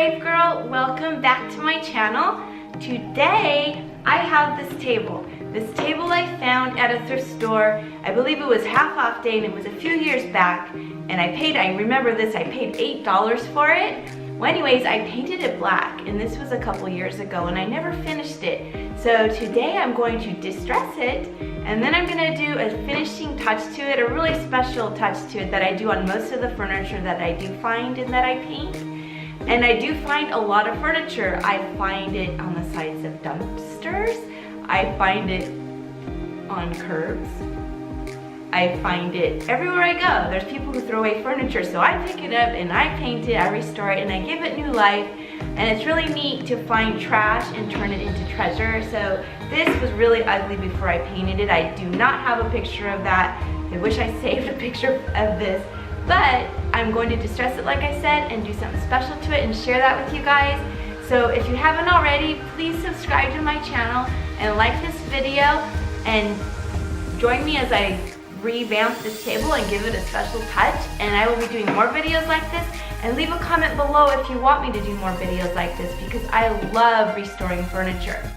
brave girl, welcome back to my channel. Today I have this table. This table I found at a thrift store. I believe it was half off day and it was a few years back, and I remember this, I paid $8 for it. Well, anyways, I painted it black, and this was a couple years ago and I never finished it. So today I'm going to distress it, and then I'm gonna do a finishing touch to it, a really special touch to it that I do on most of the furniture that I do find and that I paint. And I do find a lot of furniture. I find it on the sides of dumpsters. I find it on curbs. I find it everywhere I go. There's people who throw away furniture, so I pick it up and I paint it, I restore it, and I give it new life. And it's really neat to find trash and turn it into treasure. So this was really ugly before I painted it. I do not have a picture of that. I wish I saved a picture of this. But I'm going to distress it, like I said, and do something special to it and share that with you guys. So if you haven't already, please subscribe to my channel and like this video, and join me as I revamp this table and give it a special touch. And I will be doing more videos like this. And leave a comment below if you want me to do more videos like this, because I love restoring furniture.